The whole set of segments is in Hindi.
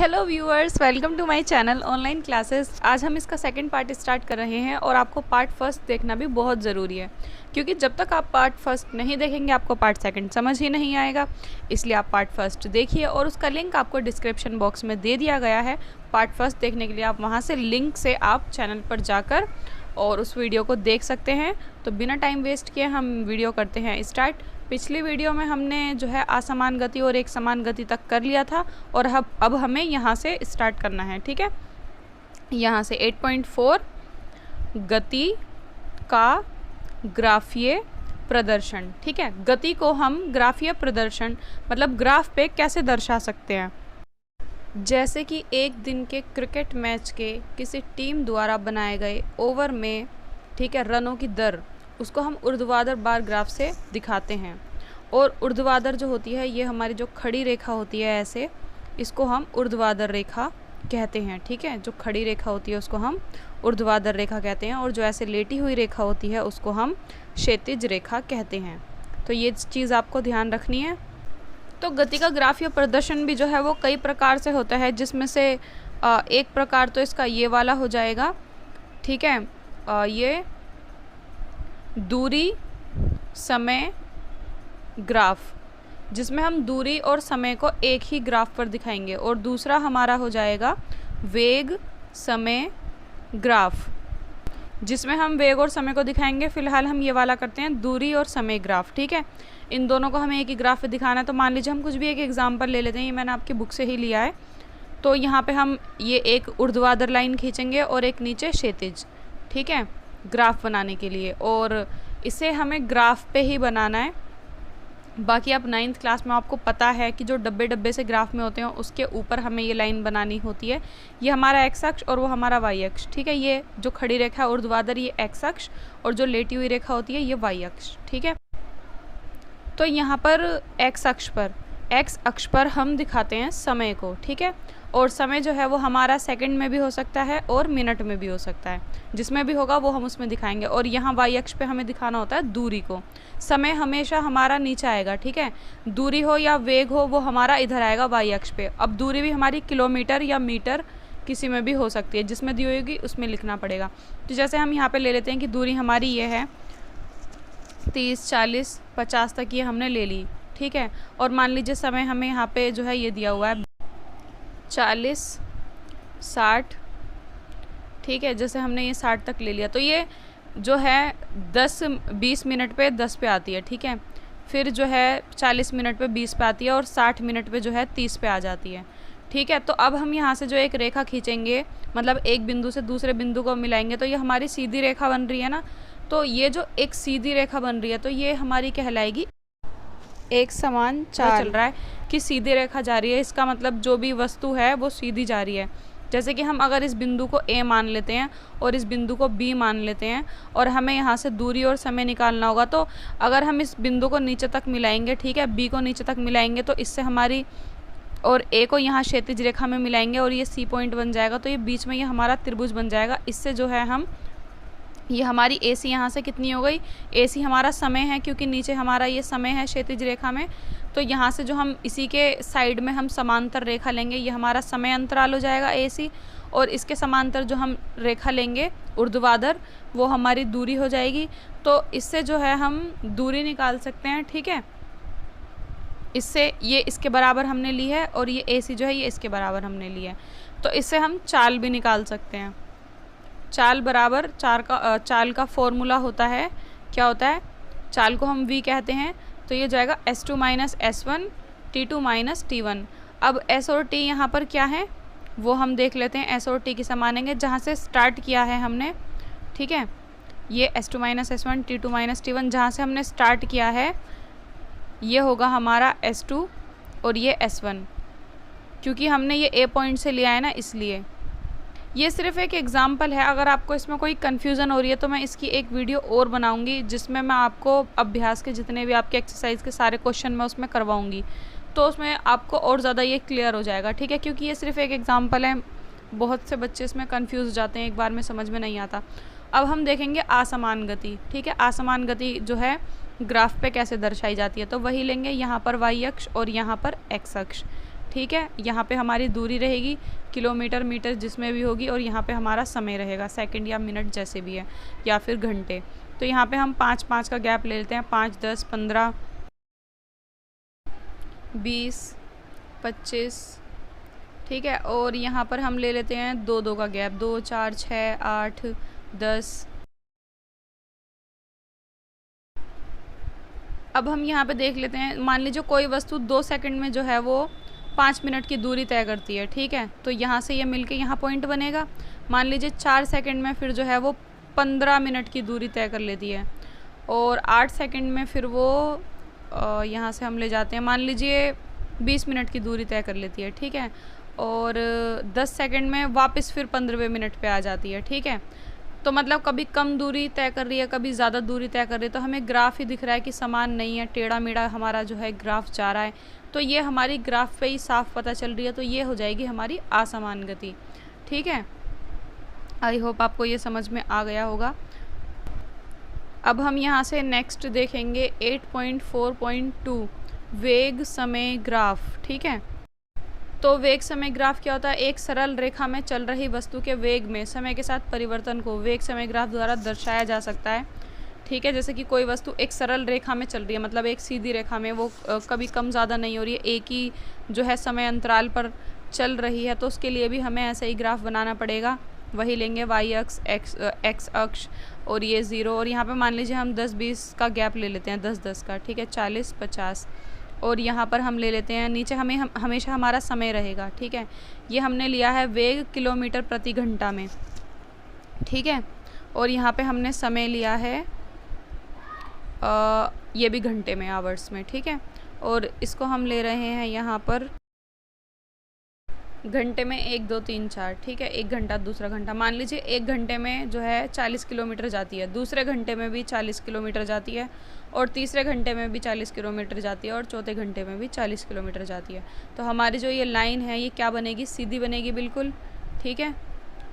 Hello viewers, welcome to my channel online classes. आज हम इसका सेकंड पार्ट स्टार्ट कर रहे हैं और आपको पार्ट फर्स्ट देखना भी बहुत ज़रूरी है, क्योंकि जब तक आप पार्ट फर्स्ट नहीं देखेंगे आपको पार्ट सेकंड समझ ही नहीं आएगा। इसलिए आप पार्ट फर्स्ट देखिए और उसका लिंक आपको डिस्क्रिप्शन बॉक्स में दे दिया गया है। पार्ट फर्स्ट देखने के लिए आप वहाँ से लिंक से आप चैनल पर जाकर और उस वीडियो को देख सकते हैं। तो बिना टाइम वेस्ट किए हम वीडियो करते हैं स्टार्ट। पिछली वीडियो में हमने जो है असमान गति और एक समान गति तक कर लिया था और अब हमें यहाँ से स्टार्ट करना है। ठीक है, यहाँ से 8.4 गति का ग्राफीय प्रदर्शन। ठीक है, गति को हम ग्राफीय प्रदर्शन मतलब ग्राफ पे कैसे दर्शा सकते हैं। जैसे कि एक दिन के क्रिकेट मैच के किसी टीम द्वारा बनाए गए ओवर में, ठीक है, रनों की दर, उसको हम ऊर्ध्वाधर बार ग्राफ से दिखाते हैं। और ऊर्ध्वाधर जो होती है ये हमारी जो खड़ी रेखा होती है ऐसे, इसको हम ऊर्ध्वाधर रेखा कहते हैं। ठीक है, जो खड़ी रेखा होती है उसको हम ऊर्ध्वाधर रेखा कहते हैं और जो ऐसे लेटी हुई रेखा होती है उसको हम क्षैतिज रेखा कहते हैं। तो ये चीज़ आपको ध्यान रखनी है। तो गति का ग्राफीय प्रदर्शन भी जो है वो कई प्रकार से होता है, जिसमें से एक प्रकार तो इसका ये वाला हो जाएगा। ठीक है, ये दूरी समय ग्राफ, जिसमें हम दूरी और समय को एक ही ग्राफ पर दिखाएंगे। और दूसरा हमारा हो जाएगा वेग समय ग्राफ, जिसमें हम वेग और समय को दिखाएंगे। फिलहाल हम ये वाला करते हैं दूरी और समय ग्राफ। ठीक है, इन दोनों को हमें एक ही ग्राफ पे दिखाना है। तो मान लीजिए हम कुछ भी एक एग्जांपल ले लेते हैं, ये मैंने आपकी बुक से ही लिया है। तो यहाँ पे हम ये एक ऊर्ध्वाधर लाइन खींचेंगे और एक नीचे क्षैतिज, ठीक है, ग्राफ बनाने के लिए। और इसे हमें ग्राफ पे ही बनाना है। बाकी आप 9th क्लास में आपको पता है कि जो डब्बे डब्बे से ग्राफ में होते हैं उसके ऊपर हमें ये लाइन बनानी होती है। ये हमारा एक्स अक्ष और वो हमारा वाई अक्ष। ठीक है, ये जो खड़ी रेखा है ऊर्ध्वाधर ये एक्स अक्ष और जो लेटी हुई रेखा होती है ये वाई अक्ष। ठीक है, तो यहाँ पर एक्स अक्ष पर हम दिखाते हैं समय को। ठीक है, और समय जो है वो हमारा सेकंड में भी हो सकता है और मिनट में भी हो सकता है, जिसमें भी होगा वो हम उसमें दिखाएंगे। और यहाँ वाई अक्ष पे हमें दिखाना होता है दूरी को। समय हमेशा हमारा नीचे आएगा। ठीक है, दूरी हो या वेग हो वो हमारा इधर आएगा वाई अक्ष पे। अब दूरी भी हमारी किलोमीटर या मीटर किसी में भी हो सकती है, जिसमें दी होगी उसमें लिखना पड़ेगा। तो जैसे हम यहाँ पर ले लेते हैं कि दूरी हमारी ये है 30, 40, 50 तक ये हमने ले ली। ठीक है, और मान लीजिए समय हमें यहाँ पे जो है ये दिया हुआ है 40, 60। ठीक है, जैसे हमने ये 60 तक ले लिया तो ये जो है 20 मिनट पे 10 पे आती है। ठीक है, फिर जो है 40 मिनट पे 20 पे आती है और 60 मिनट पे जो है 30 पे आ जाती है। ठीक है, तो अब हम यहाँ से जो एक रेखा खींचेंगे, मतलब एक बिंदु से दूसरे बिंदु को मिलाएंगे, तो ये हमारी सीधी रेखा बन रही है ना। तो ये जो एक सीधी रेखा बन रही है तो ये हमारी कहलाएगी एक समान चाल। चल रहा है कि सीधी रेखा जा रही है, इसका मतलब जो भी वस्तु है वो सीधी जा रही है। जैसे कि हम अगर इस बिंदु को A मान लेते हैं और इस बिंदु को B मान लेते हैं और हमें यहाँ से दूरी और समय निकालना होगा, तो अगर हम इस बिंदु को नीचे तक मिलाएंगे, ठीक है, B को नीचे तक मिलाएंगे तो इससे हमारी, और A को यहाँ क्षैतिज रेखा में मिलाएंगे और ये C पॉइंट बन जाएगा। तो ये बीच में ये हमारा त्रिभुज बन जाएगा। इससे जो है हम, ये हमारी AC यहाँ से कितनी हो गई, AC हमारा समय है, क्योंकि नीचे हमारा ये समय है क्षैतिज रेखा में। तो यहाँ से जो हम इसी के साइड में हम समांतर रेखा लेंगे, ये हमारा समय अंतराल हो जाएगा AC। और इसके समांतर जो हम रेखा लेंगे ऊर्ध्वाधर, वो हमारी दूरी हो जाएगी। तो इससे जो है हम दूरी निकाल सकते हैं। ठीक है, इससे ये इसके बराबर हमने ली है और ये AC जो है ये इसके बराबर हमने ली है। तो इससे हम चाल भी निकाल सकते हैं। चाल बराबर चाल का फॉर्मूला होता है, क्या होता है, चाल को हम V कहते हैं। तो ये जाएगा S2 minus S1 T2 minus T1। अब S और T यहाँ पर क्या है वो हम देख लेते हैं। S और T किसे मानेंगे, जहाँ से स्टार्ट किया है हमने। ठीक है, ये S2 minus S1 T2 minus T1 जहाँ से हमने स्टार्ट किया है ये होगा हमारा S2 और ये S1, क्योंकि हमने ये A पॉइंट से लिया है ना, इसलिए। ये सिर्फ एक एग्जाम्पल है। अगर आपको इसमें कोई कन्फ्यूज़न हो रही है तो मैं इसकी एक वीडियो और बनाऊंगी, जिसमें मैं आपको अभ्यास के जितने भी आपके एक्सरसाइज के सारे क्वेश्चन मैं उसमें करवाऊंगी। तो उसमें आपको और ज़्यादा ये क्लियर हो जाएगा। ठीक है, क्योंकि ये सिर्फ एक एग्जाम्पल है। बहुत से बच्चे इसमें कन्फ्यूज़ हो जाते हैं, एक बार में समझ में नहीं आता। अब हम देखेंगे असमान गति। ठीक है, असमान गति जो है ग्राफ पे कैसे दर्शाई जाती है, तो वही लेंगे यहाँ पर वाई अक्ष और यहाँ पर एक्स अक्ष। ठीक है। यहाँ पे हमारी दूरी रहेगी किलोमीटर, मीटर जिसमें भी होगी, और यहाँ पे हमारा समय रहेगा सेकंड या मिनट जैसे भी है, या फिर घंटे। तो यहाँ पे हम 5-5 का गैप ले लेते हैं, 5, 10, 15, 20, 25, ठीक है। और यहाँ पर हम ले लेते हैं 2-2 का गैप, 2, 4, 6, 8, 10। अब हम यहाँ पे देख लेते हैं, मान लीजिए कोई वस्तु 2 सेकंड में जो है वो 5 मिनट की दूरी तय करती है, ठीक है। तो यहाँ से ये मिलके यहाँ पॉइंट बनेगा। मान लीजिए 4 सेकंड में फिर जो है वो 15 मिनट की दूरी तय कर लेती है, और 8 सेकंड में फिर वो यहाँ से हम ले जाते हैं, मान लीजिए 20 मिनट की दूरी तय कर लेती है, ठीक है। और 10 सेकंड में वापस फिर 15वें मिनट पे आ जाती है, ठीक है। तो मतलब कभी कम दूरी तय कर रही है, कभी ज़्यादा दूरी तय कर रही है। तो हमें ग्राफ ही दिख रहा है कि समान नहीं है, टेढ़ा मेढ़ा हमारा जो है ग्राफ जा रहा है। तो ये हमारी ग्राफ पे ही साफ पता चल रही है, तो ये हो जाएगी हमारी असमान गति, ठीक है। आई होप आपको ये समझ में आ गया होगा। अब हम यहाँ से नेक्स्ट देखेंगे 8.4.2 वेग समय ग्राफ, ठीक है। तो वेग समय ग्राफ क्या होता है? एक सरल रेखा में चल रही वस्तु के वेग में समय के साथ परिवर्तन को वेग समय ग्राफ द्वारा दर्शाया जा सकता है, ठीक है। जैसे कि कोई वस्तु एक सरल रेखा में चल रही है, मतलब एक सीधी रेखा में, वो कभी कम ज़्यादा नहीं हो रही है, एक ही जो है समय अंतराल पर चल रही है, तो उसके लिए भी हमें ऐसा ही ग्राफ बनाना पड़ेगा। वही लेंगे वाई अक्ष, एक्स अक्ष, और ये 0, और यहाँ पे मान लीजिए हम 10-20 का गैप ले लेते हैं, 10-10 का, ठीक है, 40-50, और यहाँ पर हम ले लेते हैं नीचे हमेशा हमारा समय रहेगा, ठीक है। ये हमने लिया है वेग किलोमीटर प्रति घंटा में, ठीक है। और यहाँ पे हमने समय लिया है ये भी घंटे में, आवर्स में, ठीक है। और इसको हम ले रहे हैं यहाँ पर घंटे में, 1, 2, 3, 4, ठीक है। 1 घंटा, दूसरा घंटा, मान लीजिए 1 घंटे में जो है 40 किलोमीटर जाती है, दूसरे घंटे में भी 40 किलोमीटर जाती है, और तीसरे घंटे में भी 40 किलोमीटर जाती है, और चौथे घंटे में भी 40 किलोमीटर जाती है। तो हमारी जो ये लाइन है ये क्या बनेगी? सीधी बनेगी बिल्कुल, ठीक है।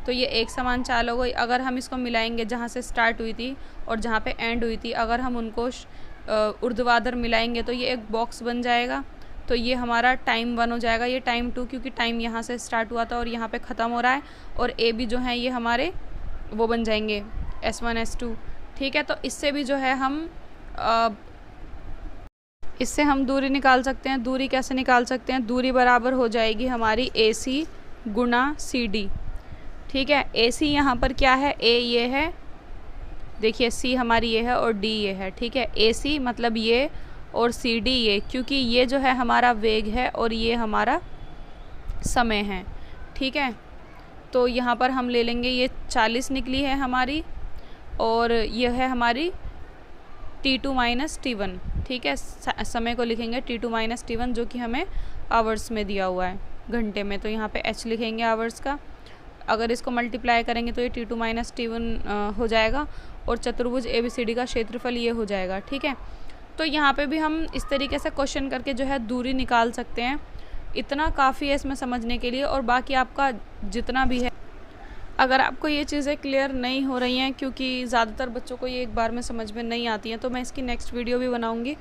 तो ये एक समान चाल हो गई। अगर हम इसको मिलाएंगे, जहाँ से स्टार्ट हुई थी और जहाँ पे एंड हुई थी, अगर हम उनको ऊर्ध्वाधर मिलाएंगे तो ये एक बॉक्स बन जाएगा। तो ये हमारा टाइम 1 हो जाएगा, ये टाइम 2, क्योंकि टाइम यहाँ से स्टार्ट हुआ था और यहाँ पे ख़त्म हो रहा है। और ए बी जो है ये हमारे वो बन जाएंगे S1 S2, ठीक है। तो इससे भी जो है इससे हम दूरी निकाल सकते हैं। दूरी कैसे निकाल सकते हैं? दूरी बराबर हो जाएगी हमारी AC गुना CD, ठीक है। AC यहाँ पर क्या है? A ये है, देखिए C हमारी ये है और D ये है, ठीक है। AC मतलब ये और CD ये, क्योंकि ये जो है हमारा वेग है और ये हमारा समय है, ठीक है। तो यहाँ पर हम ले लेंगे, ये 40 निकली है हमारी, और ये है हमारी T2 - T1, ठीक है। समय को लिखेंगे T2 - T1, जो कि हमें आवर्स में दिया हुआ है, घंटे में। तो यहाँ पे H लिखेंगे आवर्स का। अगर इसको मल्टीप्लाई करेंगे तो ये T2 - T1 हो जाएगा, और चतुर्भुज ABCD का क्षेत्रफल ये हो जाएगा, ठीक है। तो यहाँ पे भी हम इस तरीके से क्वेश्चन करके जो है दूरी निकाल सकते हैं। इतना काफ़ी है इसमें समझने के लिए, और बाकी आपका जितना भी है, अगर आपको ये चीज़ें क्लियर नहीं हो रही हैं, क्योंकि ज़्यादातर बच्चों को ये एक बार में समझ में नहीं आती हैं, तो मैं इसकी नेक्स्ट वीडियो भी बनाऊँगी,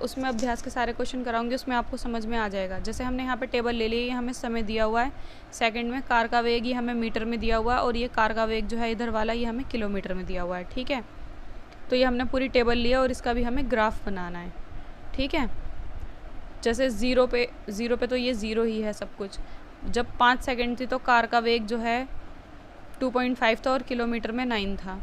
उसमें अभ्यास के सारे क्वेश्चन कराऊंगी, उसमें आपको समझ में आ जाएगा। जैसे हमने यहाँ पे टेबल ले ली, ये हमें समय दिया हुआ है सेकंड में, कार का वेग ये हमें मीटर में दिया हुआ है, और ये कार का वेग जो है इधर वाला ये हमें किलोमीटर में दिया हुआ है, ठीक है। तो ये हमने पूरी टेबल लिया और इसका भी हमें ग्राफ बनाना है, ठीक है। जैसे ज़ीरो पे तो ये 0 ही है सब कुछ। जब 5 सेकंड थी तो कार का वेग जो है 2.5 था और किलोमीटर में 9 था।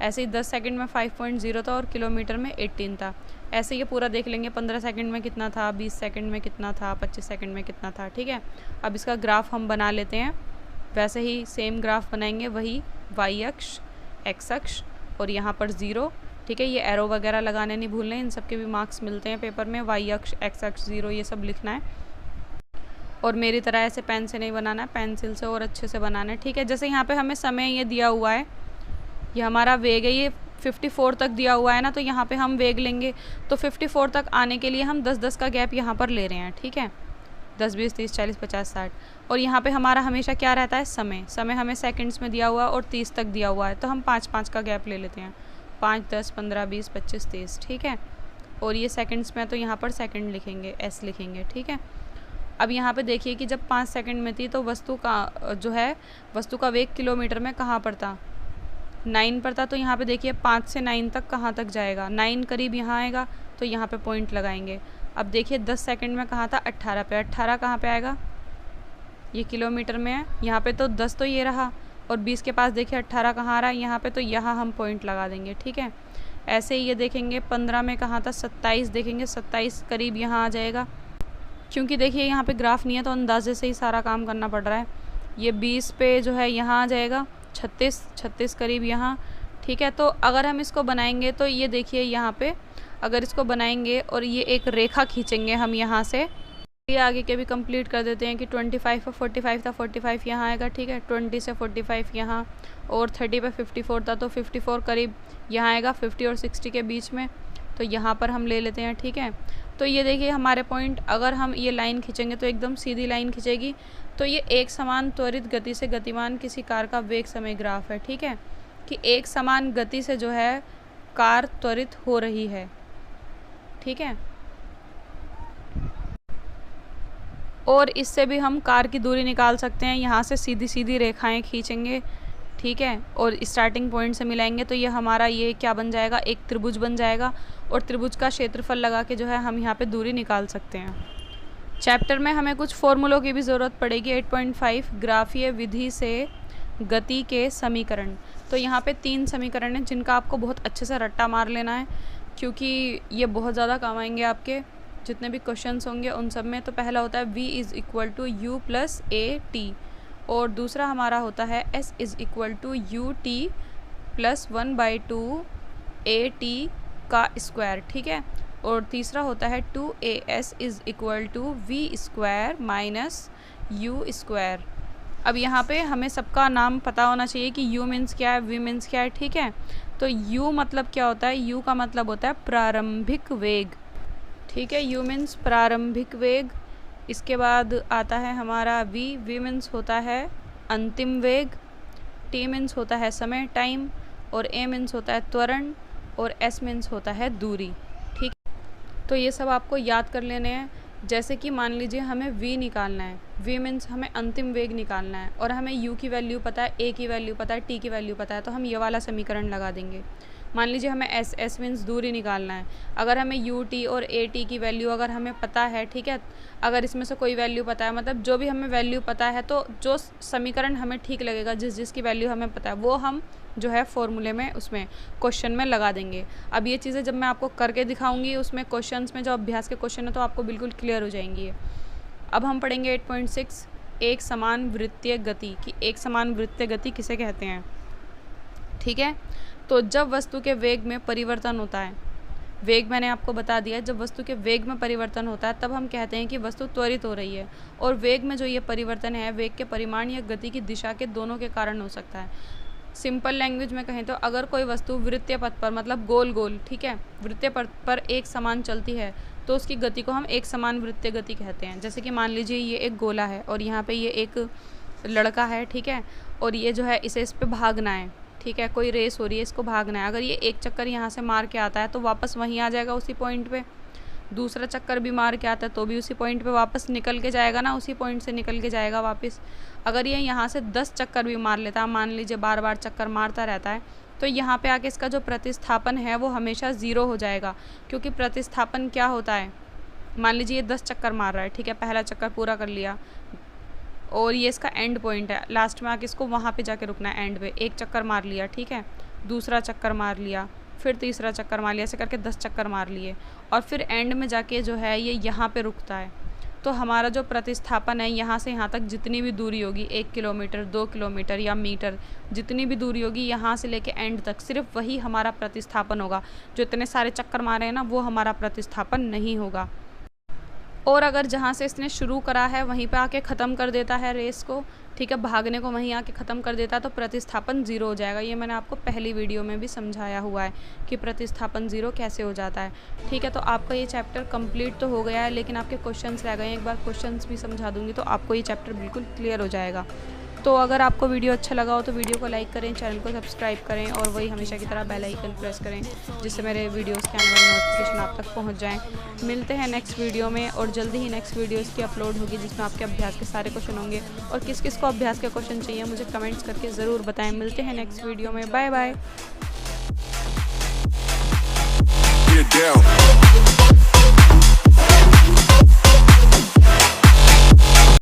ऐसे ही 10 सेकंड में 5.0 था और किलोमीटर में 18 था। ऐसे ये पूरा देख लेंगे, 15 सेकंड में कितना था, 20 सेकंड में कितना था, 25 सेकंड में कितना था, ठीक है। अब इसका ग्राफ हम बना लेते हैं। वैसे ही सेम ग्राफ बनाएंगे, वही वाई अक्ष, एक्स अक्ष, और यहाँ पर 0, ठीक है। ये एरो वगैरह लगाने नहीं भूलने, इन सब के भी मार्क्स मिलते हैं पेपर में। वाई अक्ष, एक्स अक्ष, 0 ये सब लिखना है, और मेरी तरह ऐसे पेन से नहीं बनाना है, पेंसिल से और अच्छे से बनाना है, ठीक है। जैसे यहाँ पे हमें समय ये दिया हुआ है, ये हमारा वेग है, ये 54 तक दिया हुआ है ना, तो यहाँ पे हम वेग लेंगे। तो 54 तक आने के लिए हम 10-10 का गैप यहाँ पर ले रहे हैं, ठीक है। 10, 20, 30, 40, 50, 60, और यहाँ पे हमारा हमेशा क्या रहता है? समय हमें सेकंड्स में दिया हुआ है और 30 तक दिया हुआ है, तो हम 5-5 का गैप ले लेते हैं, 5, 10, 15, 20, 25, 30, ठीक है। और ये सेकंड्स में, तो यहाँ पर सेकंड लिखेंगे, S लिखेंगे, ठीक है। अब यहाँ पे देखिए कि जब 5 सेकंड में थी तो वस्तु का वेग किलोमीटर में कहाँ पर था, 9 पर था। तो यहाँ पे देखिए 5 से 9 तक कहाँ तक जाएगा, 9 करीब यहाँ आएगा, तो यहाँ पे पॉइंट लगाएंगे। अब देखिए 10 सेकंड में कहाँ था, 18 पे, 18 कहाँ पे आएगा, ये किलोमीटर में है, यहाँ पे तो 10 तो ये रहा, और 20 के पास देखिए 18 कहाँ आ रहा है, यहाँ पे, तो यहाँ हम पॉइंट लगा देंगे। ठीक है, ऐसे ही ये देखेंगे 15 में कहाँ था, 27 देखेंगे, 27 करीब यहाँ आ जाएगा। क्योंकि देखिए यहाँ पे ग्राफ नहीं है तो अंदाजे से ही सारा काम करना पड़ रहा है। ये 20 पे जो है यहाँ आ जाएगा, 36 करीब यहाँ। ठीक है, तो अगर हम इसको बनाएंगे तो ये देखिए यहाँ पे अगर इसको बनाएंगे और ये एक रेखा खींचेंगे हम यहाँ से, ये आगे के भी कंप्लीट कर देते हैं कि 25 पे 45 था, 45 यहाँ आएगा। ठीक है, 20 से 45 यहाँ, और 30 पे 54 था तो 54 करीब यहाँ आएगा, 50 और 60 के बीच में, तो यहाँ पर हम ले लेते हैं। ठीक है, तो ये देखिए हमारे पॉइंट, अगर हम ये लाइन खींचेंगे तो एकदम सीधी लाइन खींचेगी। तो ये एक समान त्वरित गति से गतिमान किसी कार का वेग समय ग्राफ है। ठीक है, कि एक समान गति से जो है कार त्वरित हो रही है। ठीक है, और इससे भी हम कार की दूरी निकाल सकते हैं, यहाँ से सीधी सीधी रेखाएं खींचेंगे। ठीक है, और स्टार्टिंग पॉइंट से मिलाएंगे तो ये हमारा ये क्या बन जाएगा, एक त्रिभुज बन जाएगा, और त्रिभुज का क्षेत्रफल लगा के जो है हम यहाँ पे दूरी निकाल सकते हैं। चैप्टर में हमें कुछ फॉर्मूलों की भी ज़रूरत पड़ेगी। 8.5 ग्राफीय विधि से गति के समीकरण। तो यहाँ पे 3 समीकरण हैं जिनका आपको बहुत अच्छे से रट्टा मार लेना है, क्योंकि ये बहुत ज़्यादा काम आएंगे आपके जितने भी क्वेश्चंस होंगे उन सब में। तो पहला होता है v = u + a t, और दूसरा हमारा होता है s = ut + 1/2 at का स्क्वायर। ठीक है, और तीसरा होता है 2as = v² - u²। अब यहाँ पे हमें सबका नाम पता होना चाहिए कि u मीन्स क्या है, v मीन्स क्या है। ठीक है, तो u मतलब क्या होता है, u का मतलब होता है प्रारंभिक वेग। ठीक है, u मीन्स प्रारंभिक वेग। इसके बाद आता है हमारा v मीन्स होता है अंतिम वेग, t मीन्स होता है समय टाइम, और a मीन्स होता है त्वरण, और s मीन्स होता है दूरी। ठीक, तो ये सब आपको याद कर लेने हैं। जैसे कि मान लीजिए हमें v निकालना है, v मीन्स हमें अंतिम वेग निकालना है, और हमें u की वैल्यू पता है, a की वैल्यू पता है, t की वैल्यू पता है, तो हम ये वाला समीकरण लगा देंगे। मान लीजिए हमें s मीन्स दूरी निकालना है, अगर हमें ut और at की वैल्यू अगर हमें पता है, ठीक है, अगर इसमें से कोई वैल्यू पता है, मतलब जो भी हमें वैल्यू पता है, तो जो समीकरण हमें ठीक लगेगा, जिसकी वैल्यू हमें पता है, वो हम जो है फॉर्मूले में उसमें क्वेश्चन में लगा देंगे। अब ये चीज़ें जब मैं आपको करके दिखाऊंगी उसमें क्वेश्चंस में, जो अभ्यास के क्वेश्चन है, तो आपको बिल्कुल क्लियर हो जाएंगी। अब हम पढ़ेंगे 8.6 एक समान वृत्तीय गति, कि एक समान वृत्तीय गति किसे कहते हैं। ठीक है, तो जब वस्तु के वेग में परिवर्तन होता है, वेग मैंने आपको बता दिया, जब वस्तु के वेग में परिवर्तन होता है तब हम कहते हैं कि वस्तु त्वरित हो रही है। और वेग में जो ये परिवर्तन है, वेग के परिमाण या गति की दिशा के दोनों के कारण हो सकता है। सिंपल लैंग्वेज में कहें तो अगर कोई वस्तु वृत्तीय पथ पर, मतलब गोल गोल, ठीक है, वृत्तीय पथ पर एक समान चलती है तो उसकी गति को हम एक समान वृत्तीय गति कहते हैं। जैसे कि मान लीजिए ये एक गोला है और यहाँ पे ये एक लड़का है, ठीक है, और ये जो है इस पे भागना है, ठीक है, कोई रेस हो रही है, इसको भागना है। अगर ये एक चक्कर यहाँ से मार के आता है तो वापस वहीं आ जाएगा उसी पॉइंट पे, दूसरा चक्कर भी मार के आता है तो भी उसी पॉइंट पे वापस निकल के जाएगा ना, उसी पॉइंट से निकल के जाएगा वापस। अगर ये यहाँ से 10 चक्कर भी मार लेता है, मान लीजिए बार बार चक्कर मारता रहता है, तो यहाँ पे आके इसका जो प्रतिस्थापन है वो हमेशा 0 हो जाएगा। क्योंकि प्रतिस्थापन क्या होता है, मान लीजिए ये 10 चक्कर मार रहा है, ठीक है, पहला चक्कर पूरा कर लिया और ये इसका एंड पॉइंट है, लास्ट में आके इसको वहाँ पे जाके रुकना है एंड पे। एक चक्कर मार लिया, ठीक है, दूसरा चक्कर मार लिया, फिर तीसरा चक्कर मार लिया, ऐसे करके 10 चक्कर मार लिए और फिर एंड में जाके जो है ये यहाँ पे रुकता है। तो हमारा जो प्रतिस्थापन है, यहाँ से यहाँ तक जितनी भी दूरी होगी, 1 किलोमीटर, 2 किलोमीटर या मीटर, जितनी भी दूरी होगी यहाँ से लेके एंड तक, सिर्फ वही हमारा प्रतिस्थापन होगा। जो इतने सारे चक्कर मारे हैं ना, वो हमारा प्रतिस्थापन नहीं होगा। और अगर जहाँ से इसने शुरू करा है वहीं पे आके ख़त्म कर देता है रेस को, ठीक है, भागने को वहीं आके ख़त्म कर देता है, तो प्रतिस्थापन 0 हो जाएगा। ये मैंने आपको पहली वीडियो में भी समझाया हुआ है कि प्रतिस्थापन 0 कैसे हो जाता है, ठीक है। तो आपका ये चैप्टर कंप्लीट तो हो गया है, लेकिन आपके क्वेश्चंस रह गए हैं। एक बार क्वेश्चंस भी समझा दूँगी तो आपको ये चैप्टर बिल्कुल क्लियर हो जाएगा। तो अगर आपको वीडियो अच्छा लगा हो तो वीडियो को लाइक करें, चैनल को सब्सक्राइब करें और वही हमेशा की तरह बेल आइकन प्रेस करें, जिससे मेरे वीडियोस के आने वाले नोटिफिकेशन आप तक पहुंच जाएं। मिलते हैं नेक्स्ट वीडियो में, और जल्दी ही नेक्स्ट वीडियो इसकी अपलोड होगी जिसमें आपके अभ्यास के सारे क्वेश्चन होंगे। और किस किस को अभ्यास के क्वेश्चन चाहिए मुझे कमेंट्स करके ज़रूर बताएं। मिलते हैं नेक्स्ट वीडियो में, बाय बाय।